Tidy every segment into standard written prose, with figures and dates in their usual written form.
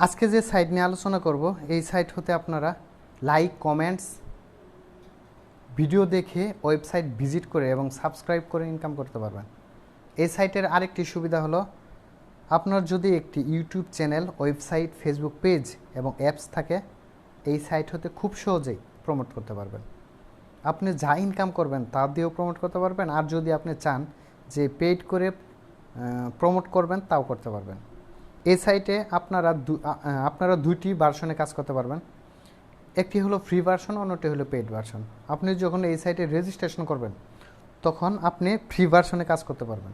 আজকে যে সাইট নিয়ে আলোচনা করব এই সাইট হতে আপনারা লাইক কমেন্টস ভিডিও দেখে ওয়েবসাইট ভিজিট করে এবং সাবস্ক্রাইব করে ইনকাম করতে পারবেন। এই সাইটের আরেকটি সুবিধা হলো আপনার যদি একটি YouTube channel, website, Facebook page এবং অ্যাপস থাকে, এই সাইট হতে খুব সহজেই প্রমোট করতে পারবেন। আপনি যা ইনকাম করবেন তা দিয়েও প্রমোট করতে পারবেন, আর যদি আপনি চান যে পেইড করে প্রমোট করবেন তাও করতে পারবেন। এই সাইটে আপনারা দুইটি ভার্সনে কাজ করতে পারবেন। একটি হলো ফ্রি ভার্সন, অন্যটি হলো পেইড ভার্সন। আপনি যখন এই সাইটে রেজিস্ট্রেশন করবেন তখন আপনি ফ্রি ভার্সনে কাজ করতে পারবেন।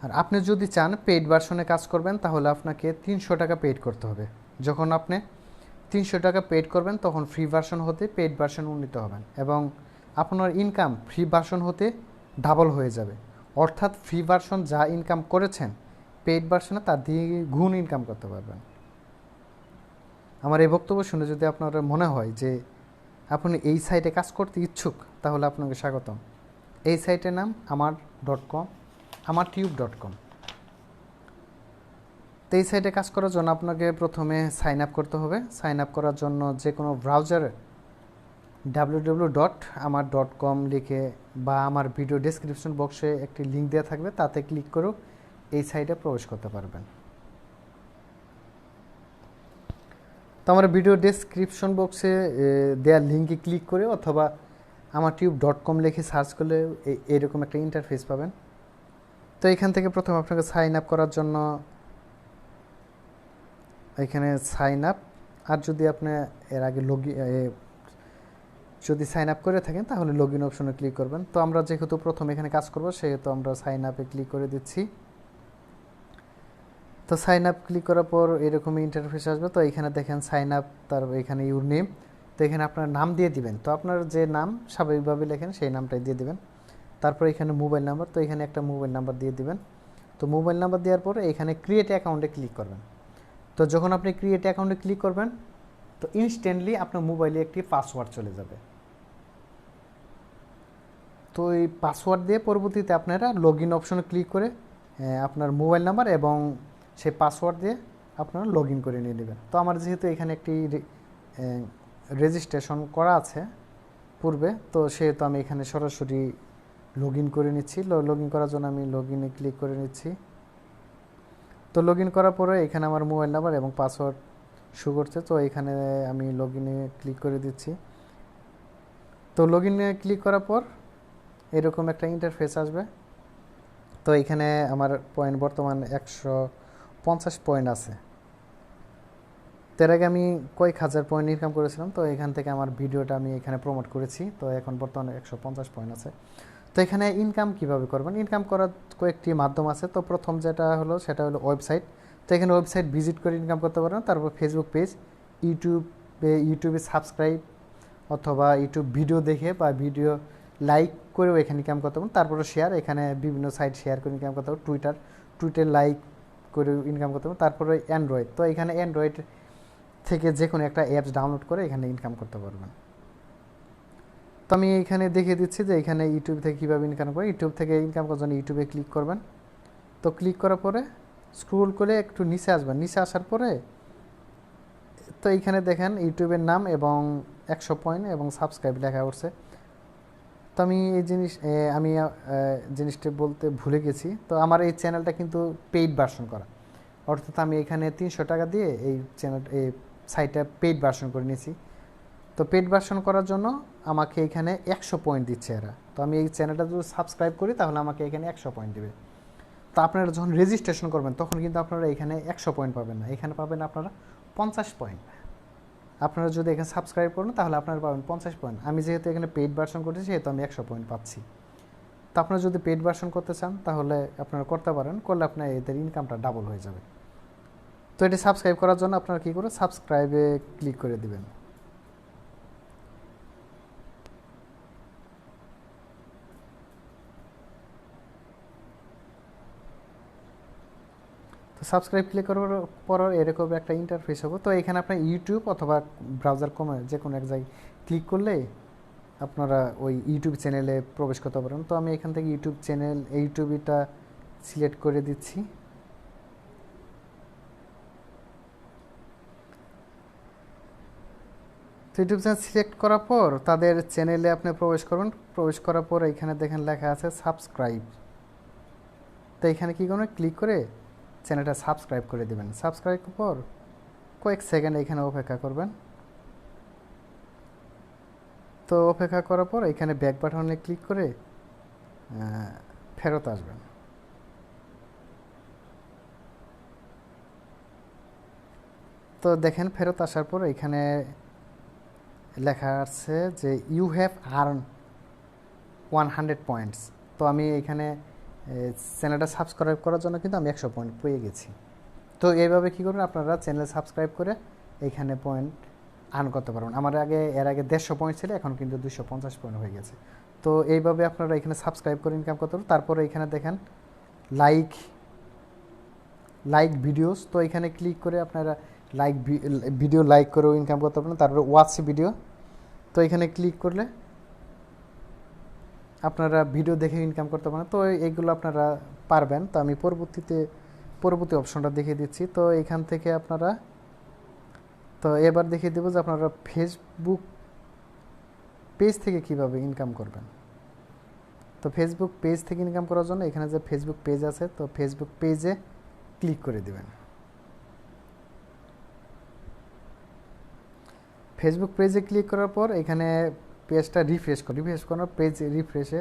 আর আপনি যদি চান পেইড ভার্সনে কাজ করবেন তাহলে আপনাকে 300 টাকা পেইড করতে হবে। যখন আপনি 300 টাকা পেইড করবেন তখন ফ্রি ভার্সন হতে পেইড ভার্সন উন্নীত হবেন এবং আপনার ইনকাম ফ্রি ভার্সন হতে ডাবল হয়ে যাবে। অর্থাৎ ফ্রি ভার্সন যা ইনকাম করেছেন পেইড ভার্সনে তার দিয়ে গুণ ইনকাম করতে পারবেন। আমার এই বক্তব্য শুনে যদি আপনার মনে হয় যে আপনি এই সাইটে কাজ করতে ইচ্ছুক তাহলে আপনাকে স্বাগতম। এই সাইটের নাম amrtube.com। তো এই সাইটে কাজ করার জন্য আপনাকে প্রথমে সাইন আপ করতে হবে। সাইন আপ করার জন্য যে কোনো ব্রাউজারে www.amart.com লিখে বা আমার ভিডিও ডেসক্রিপশন বক্সে একটি লিঙ্ক দেওয়া থাকবে, তাতে ক্লিক করেও এই সাইটে প্রবেশ করতে পারবেন। তো আমার ভিডিও ডেসক্রিপশন বক্সে দেওয়া লিঙ্কে ক্লিক করে অথবা amrtube.com লিখে সার্চ করলে এরকম একটা ইন্টারফেস পাবেন। তো এখান থেকে প্রথমে আপনাকে সাইন আপ করার জন্য এখানে সাইন আপ, আর যদি আপনি এর আগে যদি সাইন আপ করে থাকেন তাহলে লগ ইন অপশনে ক্লিক করবেন। তো আমরা যেহেতু প্রথম এখানে কাজ করব সেহেতু আমরা সাইন আপে ক্লিক করে দিচ্ছি। তো সাইন আপ ক্লিক করার পর এরকমই ইন্টারফেস আসবে। তো এখানে দেখেন সাইন আপ, তার এখানে ইউর নেম। তো এখানে আপনার নাম দিয়ে দিবেন। তো আপনার যে নাম স্বাভাবিকভাবে লেখেন সেই নামটাই দিয়ে দিবেন। তারপর এখানে মোবাইল নাম্বার, তো এখানে একটা মোবাইল নাম্বার দিয়ে দিবেন। তো মোবাইল নাম্বার দেওয়ার পরে এখানে ক্রিয়েট অ্যাকাউন্টে ক্লিক করবেন। তো যখন আপনি ক্রিয়েট অ্যাকাউন্টে ক্লিক করবেন তো ইনস্ট্যান্টলি আপনার মোবাইলে একটি পাসওয়ার্ড চলে যাবে। তো এই পাসওয়ার্ড দিয়ে পরবর্তীতে আপনারা লগ ইন অপশনে ক্লিক করে আপনার মোবাইল নাম্বার এবং সেই পাসওয়ার্ড দিয়ে আপনারা লগ ইন করে নিয়ে নেবেন। তো আমার যেহেতু এখানে একটি রেজিস্ট্রেশন করা আছে পূর্বে, তো সেহেতু আমি এখানে সরাসরি লগ ইন করে নিচ্ছি। লগ ইন করার জন্য আমি লগ ইনে ক্লিক করে নিচ্ছি। তো লগ ইন করার পরে এখানে আমার মোবাইল নাম্বার এবং পাসওয়ার্ড শো করছে। তো এখানে আমি লগ ইনে ক্লিক করে দিচ্ছি। তো লগ ইনে ক্লিক করার পর এরকম একটা ইন্টারফেস আসবে। তো এখানে আমার পয়েন্ট বর্তমান 150 পয়েন্ট আছে। তার আগে আমি কয়েক হাজার পয়েন্ট ইনকাম করেছিলাম। তো এখান থেকে আমার ভিডিওটা আমি এখানে প্রমোট করেছি। তো এখন বর্তমানে 150 পয়েন্ট আছে। তো এখানে ইনকাম কিভাবে করবেন, ইনকাম করার কয়েকটি মাধ্যম আছে। তো প্রথম যেটা হলো সেটা হলো ওয়েবসাইট। তো এখানে ওয়েবসাইট ভিজিট করে ইনকাম করতে পারেন। তারপর ফেসবুক পেজ, ইউটিউবে সাবস্ক্রাইব অথবা ইউটিউব ভিডিও দেখে বা ভিডিও লাইক করেও এখানে ইনকাম করতে পারেন। তারপরে শেয়ার, এখানে বিভিন্ন সাইট শেয়ার করে ইনকাম করতে পারেন। টুইটার লাইক করে ইনকাম করতে পারেন। তারপরে অ্যান্ড্রয়েড, তো এখানে অ্যান্ড্রয়েড থেকে যে কোনো একটা অ্যাপস ডাউনলোড করে এখানে ইনকাম করতে পারবেন। তো আমি এখানে দেখিয়ে দিচ্ছি যে এখানে ইউটিউব থেকে কীভাবে ইনকাম করে। ইউটিউব থেকে ইনকাম করার জন্য ইউটিউবে ক্লিক করবেন। তো ক্লিক করার পরে স্ক্রল করে একটু নিচে আসবেন। নিচে আসার পরে তো এইখানে দেখেন ইউটিউবের নাম এবং 100 পয়েন্ট এবং সাবস্ক্রাইব লেখা উঠছে। তো আমি জিনিসটা বলতে ভুলে গেছি। তো আমার এই চ্যানেলটা কিন্তু পেইড ভার্সন করা, অর্থাৎ আমি এখানে 300 টাকা দিয়ে এই সাইটটা পেইড ভার্সন করে নিয়েছি। তো পেইড ভার্সন করার জন্য আমাকে এখানে 100 পয়েন্ট দিচ্ছে এরা। তো আমি এই চ্যানেলটা যদি সাবস্ক্রাইব করি তাহলে আমাকে এখানে 100 পয়েন্ট দেবে। তো আপনারা যখন রেজিস্ট্রেশন করবেন তখন কিন্তু আপনারা এখানে 100 পয়েন্ট পাবেন না, এখানে পাবেন আপনারা 50 পয়েন্ট। আপনারা যদি এখানে সাবস্ক্রাইব করেন তাহলে আপনারা পাবেন 50 পয়েন্ট। আমি যেহেতু এখানে পেইড ভার্সন করতেছি সেহেতু আমি 100 পয়েন্ট পাচ্ছি। তো আপনারা যদি পেইড ভার্সন করতে চান তাহলে আপনারা করতে পারেন, করলে আপনার এদের ইনকামটা ডাবল হয়ে যাবে। তো এটি সাবস্ক্রাইব করার জন্য আপনারা কী করে সাবস্ক্রাইবে ক্লিক করে দিবেন। তো সাবস্ক্রাইব ক্লিক করার পর এরকম একটা ইন্টারফেস হবে। তো এখানে আপনার ইউটিউব অথবা ব্রাউজার কমে যে কোনো এক জায়গায় ক্লিক করলে আপনারা ওই ইউটিউব চ্যানেলে প্রবেশ করতে পারেন। তো আমি এখান থেকে ইউটিউবটা সিলেক্ট করে দিচ্ছি। তো ইউটিউব চ্যানেল সিলেক্ট করার পর তাদের চ্যানেলে আপনি প্রবেশ করবেন। প্রবেশ করার পর এখানে দেখেন লেখা আছে সাবস্ক্রাইব। তো এখানে কী করবেন, ক্লিক করে চ্যানেলটা সাবস্ক্রাইব করে দেবেন। সাবস্ক্রাইব পর কয়েক সেকেন্ড এখানে অপেক্ষা করবেন। তো অপেক্ষা করার পর এখানে ব্যাক বাটনে ক্লিক করে ফেরত আসবেন। তো দেখেন ফেরত আসার পর এখানে লেখা আছে যে ইউ হ্যাভ আর্ন 100 পয়েন্টস। তো আমি এখানে চ্যানেলটা সাবস্ক্রাইব করার জন্য কিন্তু আমি 100 পয়েন্ট পেয়ে গেছি। তো এইভাবে কী করবেন, আপনারা চ্যানেল সাবস্ক্রাইব করে এখানে পয়েন্ট আর্ন করতে পারবেন। এর আগে 150 পয়েন্ট ছিল, এখন কিন্তু 250 পয়েন্ট হয়ে গেছে। তো এইভাবে আপনারা এখানে সাবস্ক্রাইব করে ইনকাম করতে পারবেন। তারপরে এখানে দেখেন লাইক ভিডিওস। তো এখানে ক্লিক করে আপনারা ভিডিও লাইক করেও ইনকাম করতে পারবেন। তারপরে ওয়াচ ভিডিও, তো এখানে ক্লিক করলে আপনারা ভিডিও দেখে ইনকাম করতে পারেন। তো এইগুলো আপনারা পারবেন। তো আমি পরবর্তী অপশনটা দেখিয়ে দিচ্ছি। তো এখান থেকে আপনারা, তো এবার দেখিয়ে দেবো যে আপনারা ফেসবুক পেজ থেকে কিভাবে ইনকাম করবেন। তো ফেসবুক পেজ থেকে ইনকাম করার জন্য এখানে যে ফেসবুক পেজ আছে, তো ফেসবুক পেজে ক্লিক করে দেবেন। ফেসবুক পেজে ক্লিক করার পর এখানে পেজটা রিফ্রেশ করার পেজ রিফ্রেশে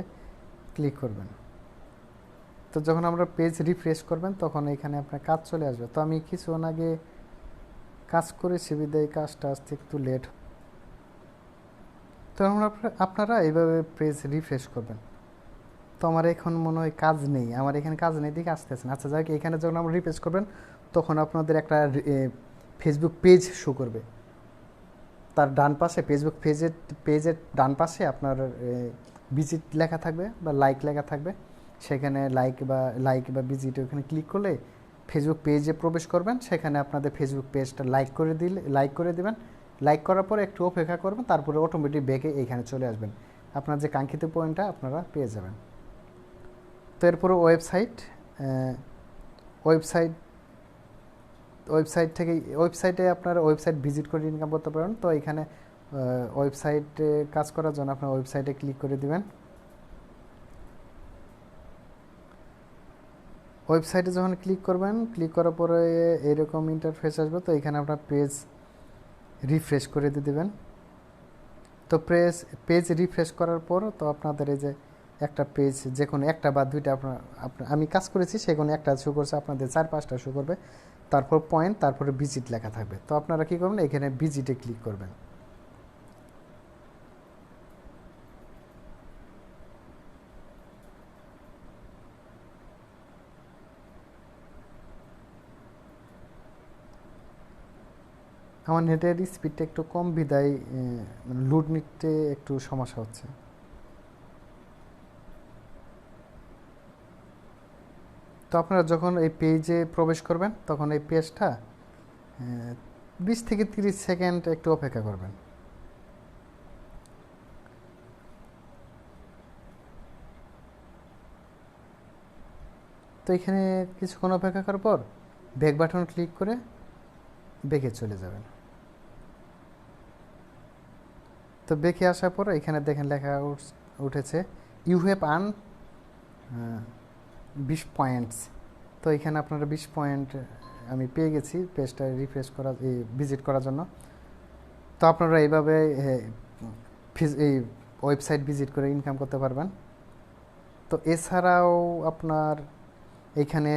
ক্লিক করবেন। তো যখন আমরা পেজ রিফ্রেশ করবেন তখন এখানে আপনার কাজ চলে আসবে। তো আমি কিছুক্ষণ আগে কাজ করেছি বিদায় কাজটা আসতে একটু লেট। তো আপনারা এইভাবে পেজ রিফ্রেশ করবেন। তো আমার এখন মনে হয় কাজ নেই, আমার এখানে কাজ নেই দিকে আসতেছে না। আচ্ছা যাই, এখানে যখন আমরা রিফ্রেশ করবেন তখন আপনাদের একটা ফেসবুক পেজ শো করবে। তার ডান পাশে পেজের ডান পাশে আপনার ভিজিট লেখা থাকবে বা লাইক লেখা থাকবে। সেখানে লাইক বা ভিজিট ওখানে ক্লিক করলে ফেসবুক পেজে প্রবেশ করবেন। সেখানে আপনাদের ফেসবুক পেজটা লাইক করে দেবেন। লাইক করার পরে একটু অপেক্ষা করবেন, তারপরে অটোমেটিক ব্যাকে এইখানে চলে আসবেন। আপনার যে কাঙ্ক্ষিত পয়েন্টটা আপনারা পেয়ে যাবেন। তো এরপরে ওয়েবসাইটে আপনারা ওয়েবসাইট ভিজিট করে ইনকাম করতে পারেন। তো এখানে ওয়েবসাইটে কাজ করার জন্য আপনার ওয়েবসাইটে ক্লিক করে দিবেন। ওয়েবসাইটে যখন ক্লিক করবেন, ক্লিক করার পরে এরকম ইন্টারফেস আসবে। তো এখানে আপনার পেজ রিফ্রেশ করে দিয়ে দেবেন। তো পেজ রিফ্রেশ করার পর তো আপনাদের এই যে একটা পেজ, যে কোনো একটা বা দুইটা আমি কাজ করেছি সেখানে একটা শো করছে, আপনাদের 4-5টা শো করবে। তারপর পয়েন্ট, তারপরে ভিজিট লেখা থাকবে। তো আপনারা কী করবেন, এখানে ভিজিটে ক্লিক করবেন। আমার নেটের স্পিডটা একটু কম বিদায় লোড নিতে একটু সমস্যা হচ্ছে। তো আপনারা যখন এই পেজে প্রবেশ করবেন তখন এই পেজটা 20 থেকে 30 সেকেন্ড একটু অপেক্ষা করবেন। তো এখানে কিছুক্ষণ অপেক্ষা করার পর ব্যাক বাটন ক্লিক করে ব্যাকে চলে যাবেন। তো ব্যাকে আসার পর এখানে দেখেন লেখা উঠেছে ইউ হ্যাভ আর্ন 20 পয়েন্টস। তো এখানে আপনারা 20 পয়েন্ট আমি পেয়ে গেছি পেজটা ভিজিট করার জন্য। তো আপনারা এইভাবে এই ওয়েবসাইট ভিজিট করে ইনকাম করতে পারবেন। তো এছাড়াও আপনার এখানে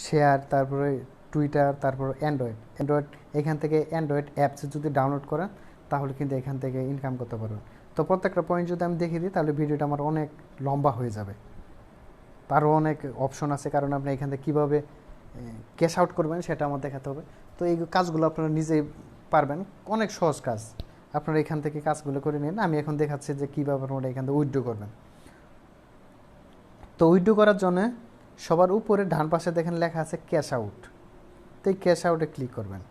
শেয়ার তারপরে টুইটার, তারপর অ্যান্ড্রয়েড এখান থেকে অ্যান্ড্রয়েড অ্যাপস যদি ডাউনলোড করেন তাহলে কিন্তু এখান থেকে ইনকাম করতে পারবেন। তো প্রত্যেকটা পয়েন্ট যদি আমি দেখিয়ে দিই তাহলে ভিডিওটা আমার অনেক লম্বা হয়ে যাবে। আরও অনেক অপশন আছে, কারণ আপনি এখান থেকে কীভাবে ক্যাশ আউট করবেন সেটা আমার দেখাতে হবে। তো এই কাজগুলো আপনারা নিজেই পারবেন, অনেক সহজ কাজ। আপনারা এখান থেকে কাজগুলো করে নিন। আমি এখন দেখাচ্ছি যে কীভাবে আপনারা এখান থেকে উইথড্র করবেন। তো উইথড্র করার জন্য সবার উপরে ডান পাশে দেখেন লেখা আছে ক্যাশ আউট। তো এই ক্যাশ আউটে ক্লিক করবেন।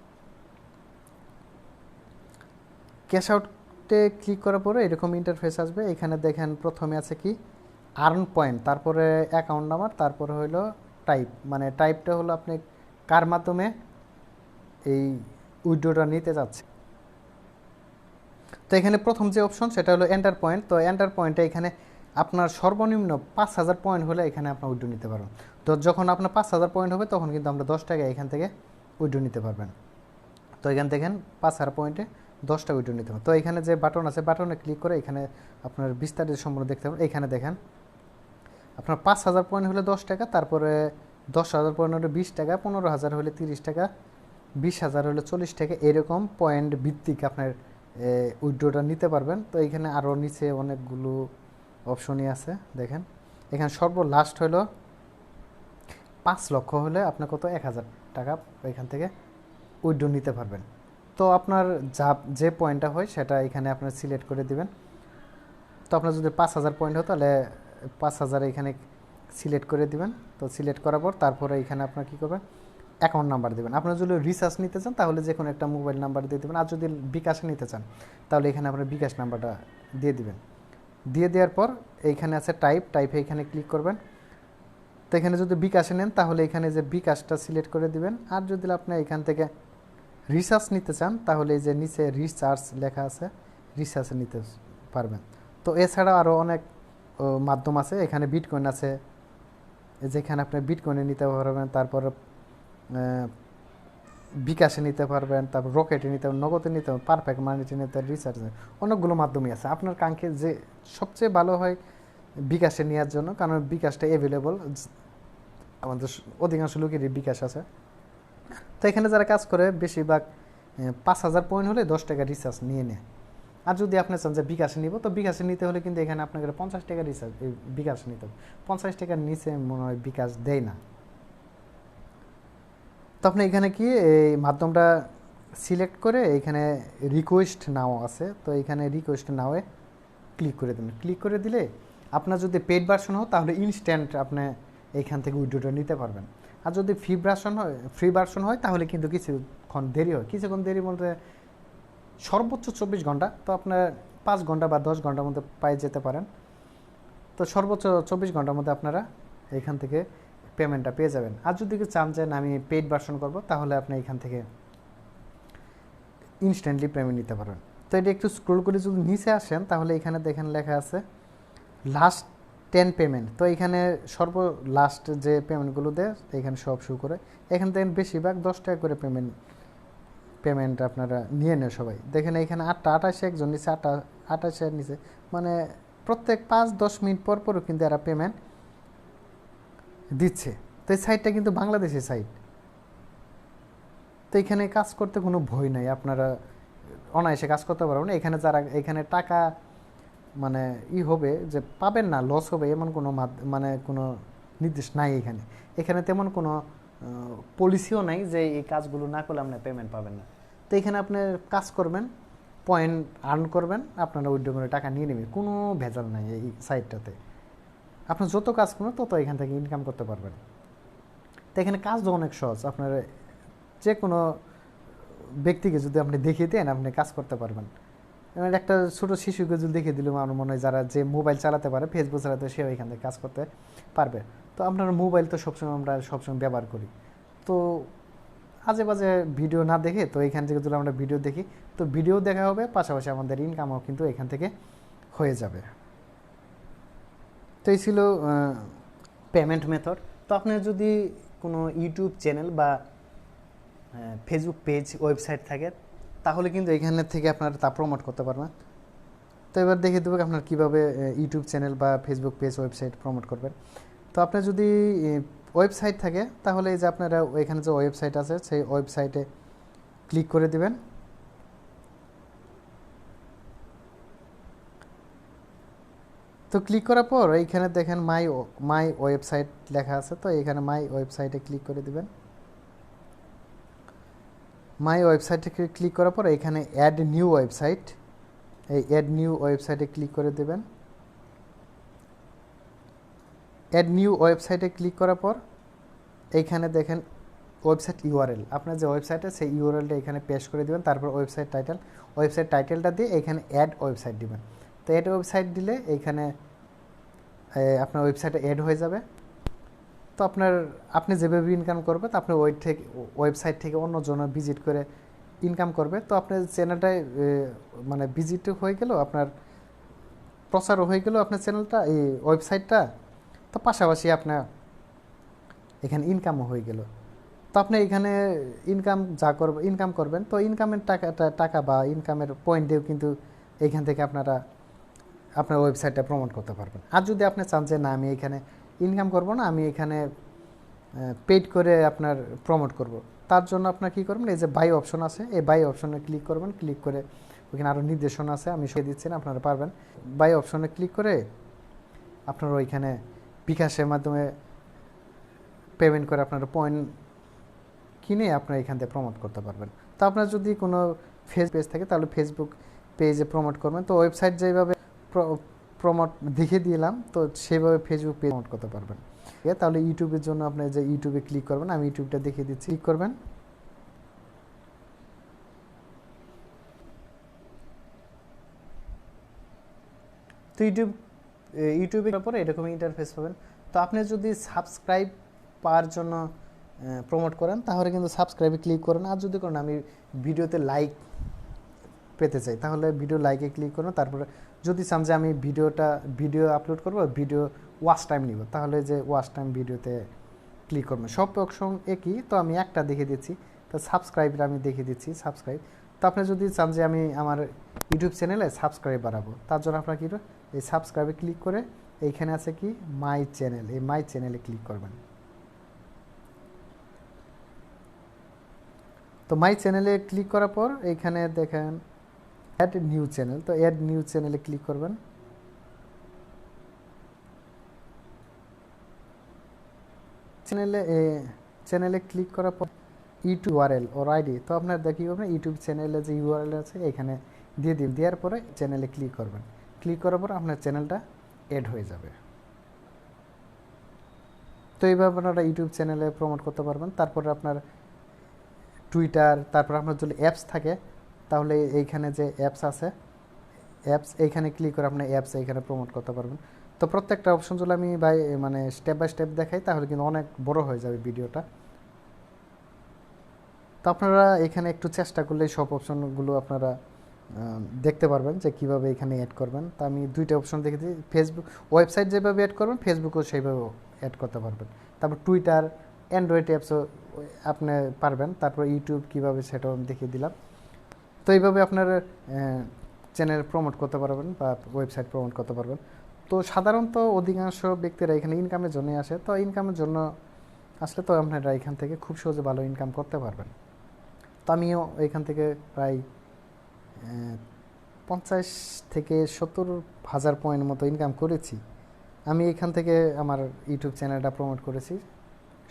ক্যাশ আউটে ক্লিক করার পরে এরকম ইন্টারফেস আসবে। এখানে দেখেন প্রথমে আছে কি আর্ন পয়েন্ট, তারপরে অ্যাকাউন্ট নাম্বার, তারপরে হলো টাইপ, মানে টাইপটা হলো আপনি কার মাধ্যমে এই উইথড্রটা নিতে যাচ্ছে। তো এখানে প্রথম যে অপশন সেটা হলো এন্টার পয়েন্ট। তো এন্টার পয়েন্টে এখানে আপনার সর্বনিম্ন 5,000 পয়েন্ট হলে এখানে আপনার উইথড্র নিতে পারবেন। তো যখন আপনার 5,000 পয়েন্ট হবে তখন কিন্তু আমরা 10 টাকা এখান থেকে উইথড্র নিতে পারবেন। তো এখান থেকে 5,000 পয়েন্টে 10 টাকা উইথড্র নিতে পারবেন। তো এখানে যে বাটন আছে বাটনে ক্লিক করে এখানে আপনার বিস্তারিত সম্পূর্ণ দেখতে পাবেন। এখানে দেখেন আপনার 5,000 পয়েন্ট হলে 10 টাকা, তারপরে 10,000 পয়েন্ট হলে 20 টাকা, 15,000 হলে 30 টাকা, 20,000 হলে 40 টাকা, এরকম পয়েন্ট ভিত্তিক আপনার উইথড্রটা নিতে পারবেন। তো এখানে আরও নিচে অনেকগুলো অপশনই আছে দেখেন। এখানে সর্বলাস্ট হলো 5 লক্ষ হলে আপনি কত 1,000 টাকা এখান থেকে উইথড্র নিতে পারবেন। তো আপনার যে পয়েন্টটা হয় সেটা এখানে আপনার সিলেক্ট করে দিবেন। তো আপনার যদি 5,000 পয়েন্ট হয় তাহলে 5,000 এখানে সিলেক্ট করে দিবেন। তো সিলেক্ট করার পর তারপরে এখানে আপনার কী করবেন, অ্যাকাউন্ট নাম্বার দেবেন। আপনার যদি রিচার্জ নিতে চান তাহলে যে কোনো একটা মোবাইল নাম্বার দিয়ে দেবেন, আর যদি বিকাশে নিতে চান তাহলে এখানে আপনার বিকাশ নাম্বারটা দিয়ে দিবেন। দিয়ে দেওয়ার পর এইখানে আছে টাইপে এখানে ক্লিক করবেন। তো এখানে যদি বিকাশে নেন তাহলে এখানে যে বিকাশটা সিলেক্ট করে দিবেন। আর যদি আপনি এখান থেকে রিচার্জ নিতে চান তাহলে এই যে নিচে রিচার্জ লেখা আছে, রিচার্জে নিতে পারবেন। তো এছাড়া আরও অনেক মাধ্যম আছে, এখানে বিটকয়েন আছে, যেখানে আপনি বিটকয়েনে নিতে পারবেন, তারপর বিকাশে নিতে পারবেন, তারপর রকেটে নিতে পারবেন, নগদে নিতে পারবেন, পারফেক্ট মানিতে নিতে পারবেন, রিচার্জে, অনেকগুলো মাধ্যমই আছে। আপনার কাঙ্ক্ষে যে সবচেয়ে ভালো হয় বিকাশে নেওয়ার জন্য, কারণ বিকাশটা অ্যাভেলেবল, আমাদের অধিকাংশ লোকেরই বিকাশ আছে। তো এখানে যারা কাজ করে বেশিরভাগ 5,000 পয়েন্ট হলে 10 টাকা রিচার্জ নিয়ে নেয়। আর যদি আপনি চান যে বিকাশে নিব, তো বিকাশে নিতে হলে কিন্তু এখানে আপনাকে 50 টাকা রিচার্জ বিকাশে নিতে হবে। 50 টাকার নিচে মনে হয় বিকাশ দেয় না। তো আপনি এখানে কি এই মাধ্যমটা সিলেক্ট করে এখানে রিকোয়েস্ট নাও আছে, তো এখানে রিকোয়েস্ট নাওয়ে ক্লিক করে দেবেন। ক্লিক করে দিলে আপনার যদি পেড ভার্সন হয় তাহলে ইনস্ট্যান্ট আপনি এইখান থেকে উইথড্রটা নিতে পারবেন। আর যদি ফ্রি ভার্সন হয় তাহলে কিন্তু কিছুক্ষণ দেরি হয়। কিছুক্ষণ দেরি বলতে সর্বোচ্চ 24 ঘন্টা, তো আপনার 5 ঘন্টা বা 10 ঘন্টার মধ্যে পাই যেতে পারেন। তো সর্বোচ্চ 24 ঘন্টার মধ্যে আপনারা এখান থেকে পেমেন্টটা পেয়ে যাবেন। আর যদি চান যে আমি পেইড ভার্সন করব তাহলে আপনি এখান থেকে ইনস্ট্যান্টলি পেমেন্ট নিতে পারবেন। তো এটা একটু স্ক্রল করে যদি নিচে আসেন তাহলে এখানে দেখেন লেখা আছে লাস্ট 10 পেমেন্ট। তো এখানে লাস্ট যে পেমেন্টগুলো দেয় এখানে সব শো করে। এখান থেকে বেশিরভাগ 10 টাকা করে পেমেন্ট আপনারা নিয়ে নেন সবাই। দেখেন এখানে 8:28 একজন নিচে, 8:28 নিচে, মানে প্রত্যেক 5-10 মিনিট পরও কিন্তু এরা পেমেন্ট দিচ্ছে। তো এই সাইটটা কিন্তু বাংলাদেশের সাইট। তো এখানে কাজ করতে কোনো ভয় নাই, আপনারা অনায়াসে কাজ করতে পারবেন। এখানে যারা এখানে টাকা মানে হবে যে পাবেন না, লস হবে এমন কোনো মানে কোনো নির্দেশ নাই এখানে। এখানে তেমন কোনো পলিসিও নাই যে এই কাজগুলো না করলে আপনি পেমেন্ট পাবেন না। তো এখানে আপনি কাজ করবেন, পয়েন্ট আর্ন করবেন, আপনারা উইথড্র করে টাকা নিয়ে নেবেন, কোনো ভেজাল নাই এই সাইটটাতে। আপনি যত কাজ করবেন তত এখান থেকে ইনকাম করতে পারবেন। তো এখানে কাজও অনেক সহজ, আপনার যে কোনো ব্যক্তিকে যদি আপনি দেখিয়ে দেন আপনি কাজ করতে পারবেন। একটা ছোটো শিশুকে যদি দেখিয়ে দিলাম, আমার মনে হয় যারা যে মোবাইল চালাতে পারে, ফেসবুক চালাতে, সেও এখান থেকে কাজ করতে পারবে। তো আপনার মোবাইল তো আমরা সবসময় ব্যবহার করি, তো আজে বাজে ভিডিও না দেখে তো এখান থেকে যদি আমরা ভিডিও দেখি তো ভিডিও দেখা হবে, পাশাপাশি আমাদের ইনকামও কিন্তু এখান থেকে হয়ে যাবে। তো এই ছিল পেমেন্ট মেথড। তো আপনার যদি কোনো ইউটিউব চ্যানেল বা ফেসবুক পেজ, ওয়েবসাইট থাকে তাহলে কিন্তু এখানে থেকে আপনারা তা প্রমোট করতে পারবেন। তো এবার দেখে দেবো আপনার কীভাবে ইউটিউব চ্যানেল বা ফেসবুক পেজ, ওয়েবসাইট প্রমোট করবেন। তো আপনার যদি ওয়েবসাইট থাকে তাহলে এই যে আপনারা এখানে যে ওয়েবসাইট আছে সেই ওয়েবসাইটে ক্লিক করে দিবেন। তো ক্লিক করার পর এইখানে দেখেন মাই ওয়েবসাইট লেখা আছে, তো এখানে মাই ওয়েবসাইটে ক্লিক করে দিবেন। মাই ওয়েবসাইটে ক্লিক করার পর এখানে অ্যাড নিউ ওয়েবসাইট, এই অ্যাড নিউ ওয়েবসাইটে ক্লিক করে দেবেন। অ্যাড নিউ ওয়েবসাইটে ক্লিক করার পর এইখানে দেখেন ওয়েবসাইট ইউআরএল, আপনার যে ওয়েবসাইটে সেই ইউআরএলটা এখানে পেস্ট করে দেবেন। তারপর ওয়েবসাইট টাইটেলটা দিয়ে এখানে অ্যাড ওয়েবসাইট দিবেন। তো অ্যাড ওয়েবসাইট দিলে এইখানে আপনার ওয়েবসাইটে অ্যাড হয়ে যাবে। তো আপনি যেভাবে ইনকাম করবেন তো আপনি ওয়েবসাইট থেকে অন্য জন ভিজিট করে ইনকাম করবে। তো আপনার চ্যানেলটায় মানে ভিজিট হয়ে গেল, আপনার প্রচারও হয়ে গেল আপনার চ্যানেলটা, এই ওয়েবসাইটটা। তো পাশাপাশি আপনার এখানে ইনকামও হয়ে গেল। তো আপনি এখানে ইনকাম করবেন, তো ইনকামের টাকা বা ইনকামের পয়েন্ট দিয়েও কিন্তু এইখান থেকে আপনারা আপনার ওয়েবসাইটটা প্রমোট করতে পারবেন। আর যদি আপনি চান যে না আমি এখানে ইনকাম করব না, আমি এখানে পেইড করে আপনার প্রমোট করব, তার জন্য আপনার কী করবেন, এই যে বাই অপশন আছে, এই বাই অপশনে ক্লিক করবেন। ক্লিক করে ওইখানে আরও নির্দেশনা আছে, আমি সে দিচ্ছি না, আপনারা পারবেন। বাই অপশনে ক্লিক করে আপনারা ওইখানে বিকাশের মাধ্যমে পেমেন্ট করে আপনারা পয়েন্ট কিনে আপনারা এখান থেকে প্রমোট করতে পারবেন। তো আপনার যদি কোনো পেজ থাকে তাহলে ফেসবুক পেজে প্রমোট করবেন। তো ওয়েবসাইট যেভাবে প্রমোট দেখিয়ে দিলাম, তো সেভাবে ফেসবুক পেজ প্রমোট করতে পারবেন। তাহলে ইউটিউবের জন্য আপনি যে ইউটিউবে ক্লিক করবেন, আমি ইউটিউবটা দেখিয়ে দিচ্ছি। ক্লিক করবেন, তো ইউটিউবের পরে এরকম ইন্টারফেস পাবেন। তো আপনি যদি সাবস্ক্রাইব পাওয়ার জন্য প্রমোট করেন তাহলে কিন্তু সাবস্ক্রাইবে ক্লিক করেন। আর যদি করেন আমি ভিডিওতে লাইক পেতে চাই তাহলে ভিডিও লাইকে ক্লিক করুন। তারপরে যদি চান যে আমি ভিডিও আপলোড করব, ভিডিও ওয়াচ টাইম নিব, তাহলে যে ওয়াচ টাইম ভিডিওতে ক্লিক করবেন। সব অপশন একই, তো আমি একটা দেখে দিচ্ছি। তো সাবস্ক্রাইবটা আমি দেখে দিচ্ছি, সাবস্ক্রাইব। তো আপনি যদি চান যে আমি আমার ইউটিউব চ্যানেলে সাবস্ক্রাইব বাড়াবো, তার জন্য আপনার কী এই সাবস্ক্রাইবে ক্লিক করে এইখানে আছে কি মাই চ্যানেল, এই মাই চ্যানেলে ক্লিক করবেন। তো মাই চ্যানেলে ক্লিক করার পর এইখানে দেখেন অ্যাড নিউ চ্যানেল, তো অ্যাড নিউ চ্যানেলে ক্লিক করবেন। চ্যানেলে ক্লিক করার পর ইউটিউব ইউআরএল ওর আইডি, তো আপনার দেখি করবেন ইউটিউব চ্যানেলে যে ইউআরএল আছে এখানে দিয়ে দিন। দেওয়ার পরে চ্যানেলে ক্লিক করবেন। ক্লিক করার পর আপনার চ্যানেলটা অ্যাড হয়ে যাবে। তো এইভাবে আপনারা ইউটিউব চ্যানেলে প্রমোট করতে পারবেন। তারপরে আপনার টুইটার, তারপর আপনার যদি অ্যাপস থাকে তাহলে এইখানে যে অ্যাপস আছে, অ্যাপস এইখানে ক্লিক করে আপনি অ্যাপস এইখানে প্রমোট করতে পারবেন। তো প্রত্যেকটা অপশন যদি আমি মানে স্টেপ বাই স্টেপ দেখাই তাহলে কিন্তু অনেক বড় হয়ে যাবে ভিডিওটা। তো আপনারা এখানে একটু চেষ্টা করলে সব অপশনগুলো আপনারা দেখতে পারবেন যে কীভাবে এখানে অ্যাড করবেন। তো আমি দুইটা অপশন দেখে দিই, ফেসবুক ওয়েবসাইট যেভাবে অ্যাড করবেন ফেসবুকও সেইভাবে অ্যাড করতে পারবেন। তারপর টুইটার, অ্যান্ড্রয়েড অ্যাপসও আপনি পারবেন। তারপর ইউটিউব কীভাবে সেটাও আমি দেখিয়ে দিলাম। তো এইভাবে আপনার চ্যানেল প্রমোট করতে পারবেন বা ওয়েবসাইট প্রমোট করতে পারবেন। তো সাধারণত অধিকাংশ ব্যক্তিরা এখানে ইনকামের জন্যই আসে। তো ইনকামের জন্য আসলে তো আপনারা এখান থেকে খুব সহজে ভালো ইনকাম করতে পারবেন। তো আমিও এখান থেকে প্রায় 50 থেকে 70,000 পয়েন্ট মতো ইনকাম করেছি। আমি এখান থেকে আমার ইউটিউব চ্যানেলটা প্রমোট করেছি।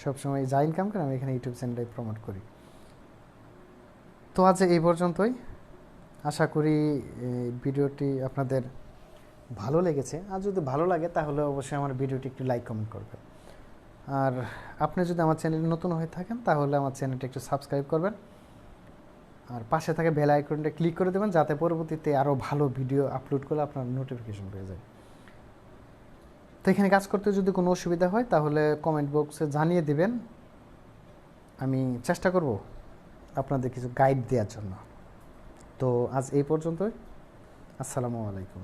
সবসময় যা ইনকাম করে আমি এখানে ইউটিউব চ্যানেলটাই প্রমোট করি। তো আজ এই পর্যন্তই। আশা করি ভিডিওটি আপনাদের ভালো লেগেছে। আর যদি ভালো লাগে তাহলে অবশ্যই আমার ভিডিওটি একটু লাইক কমেন্ট করবেন। আর আপনি যদি আমার চ্যানেলে নতুন হয়ে থাকেন তাহলে আমার চ্যানেলটা একটু সাবস্ক্রাইব করবেন। আর পাশে থাকা বেল আইকনটা ক্লিক করে দেবেন যাতে পরবর্তীতে আরও ভালো ভিডিও আপলোড করলে আপনার নোটিফিকেশন পেয়ে যায়। তো এখানে কাজ করতে যদি কোনো অসুবিধা হয় তাহলে কমেন্ট বক্সে জানিয়ে দিবেন, আমি চেষ্টা করব আপনাদের কিছু গাইড দেওয়ার জন্য। তো আজ এই পর্যন্তই। আসসালামু আলাইকুম।